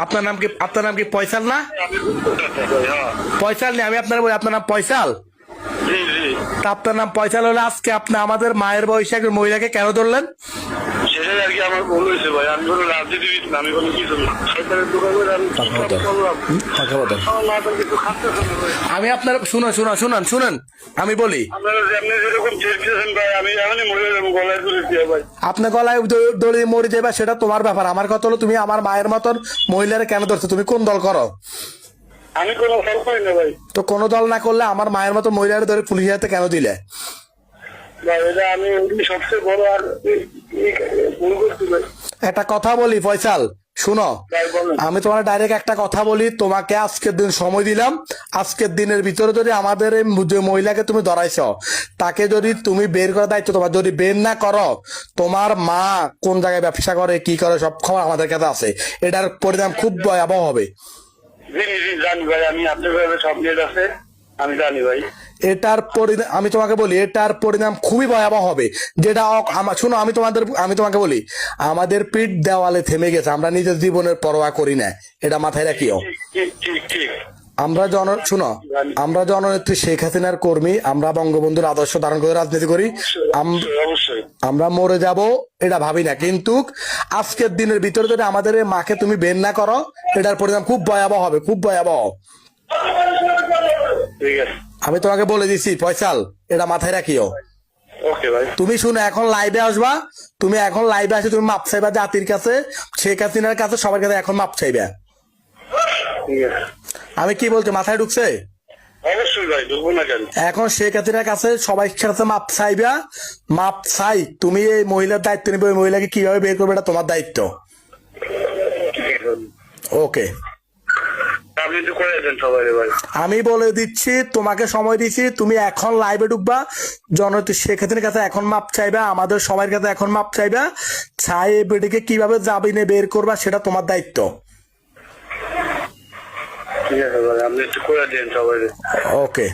আপনার নাম কি পয়সাল না? পয়সাল নেই, আমি আপনার বলি আপনার নাম পয়সাল। তা আপনার নাম পয়সাল হলে আজকে আপনি আমাদের মায়ের বয়সী একজন মহিলাকে কেন ধরলেন? সেটাই আর কি আমার ভুল হয়েছে ভাই। আমি কোনো রাজনীতিবিদ না, আমি কোনো কিছু না। সরকারের দোকান করে আমি আমার মা তো কিছু খাচ্ছে না ভাই। আমি আপনার শুনুন আমি বলি, আপনারা যেমনি যেরকম চেয়েছেন ভাই, আমি এখনই মরে যাবো গলায় তুলে দিয়ে ভাই। আপনি গলায় দড়ি মরে যাবে সেটা তোমার ব্যাপার। আমার কথা হলো তুমি আমার মায়ের মতন মহিলারা কেন ধরছো? তুমি কোন দল করো? আমি কোনো ফল করি না ভাই। তো কোনো দল না করলে আমার মায়ের মতো মহিলারা ধরে পুলিশের হাতে কেন দিলে? ভাই এটা আমি সবচেয়ে বড় আর ভুল করছি ভাই। একটা কথা বলি ফয়সাল, শুনো, ভাই বলেন। আমি তোমার ডাইরেক্ট একটা কথা বলি, তোমাকে আজকের দিন সময় দিলাম। আজকের দিনের ভিতরে যদি আমাদের এই যে মহিলাকে তুমি ধরাইছ, তাকে যদি তুমি বের করার দায়িত্ব তোমার, যদি বের না করো, তোমার মা কোন জায়গায় ব্যবসা করে কি করে সব খবর আমাদের কাছে আছে। এটার পরিণাম খুব ভয়াবহ হবে। জি জি জানি ভাই, আমি আপনার কাছে সব নিয়ে আছে, আমি জানি ভাই। এটার পরিণাম আমি তোমাকে বলি, এটার পরিণাম খুবই ভয়াবহ হবে। যেটা শুনো, আমি তোমাকে বলি, আমাদের পিঠ দেওয়ালে থেমে গেছে, আমরা নিজের জীবনের পরোয়া করি না, এটা মাথায় রাখিও। ঠিক ঠিক ঠিক। আমরা জননেত্রী শেখ হাসিনার কর্মী, আমরা বঙ্গবন্ধুর আদর্শ ধারণ করে রাজনীতি করি। অবশ্যই আমরা মরে যাব এটা ভাবি না, কিন্তু আজকের দিনের ভিতরে যদি আমাদের এই মাকে তুমি বের না করো, এটার পরিণাম খুব ভয়াবহ হবে, খুব ভয়াবহ। ঠিক আছে, আমি তোমাকে বলে দিচ্ছি ফয়সাল, এটা মাথায় রাখিও। ওকে ভাই। তুমি শুনো, এখন লাইভে আসবা, তুমি এখন লাইভে আসে তুমি মাপ চাইবা জাতির কাছে, শেখ হাসিনার কাছে, সবার কাছে এখন মাপ চাইবা। ঠিক আছে, আমি কি বলছি মাথায় ঢুকছে? অবশ্যই ভাই, ঢুকবো না কেন। এখন শেখ হাসিনার কাছে সবাই কাছে মাপ চাইবা। মাপ চাই তুমি এই মহিলার দায়িত্ব নিবে, ওই মহিলাকে কিভাবে বের করবে এটা তোমার দায়িত্ব। ওকে, আপনি একটু করে দেন সবাই ভাই। আমি বলে দিচ্ছি, তোমাকে সময় দিচ্ছি, তুমি এখন লাইভে ঢুকবা, জননেত্রী শেখ হাসিনার কাছে এখন মাপ চাইবা, আমাদের সবার কাছে এখন মাপ চাইবা। চাই এই বেটিকে কিভাবে জামিনে বের করবা সেটা তোমার দায়িত্ব। ঠিক আছে ভাই, আপনি একটু করে দেন সবাই। ওকে।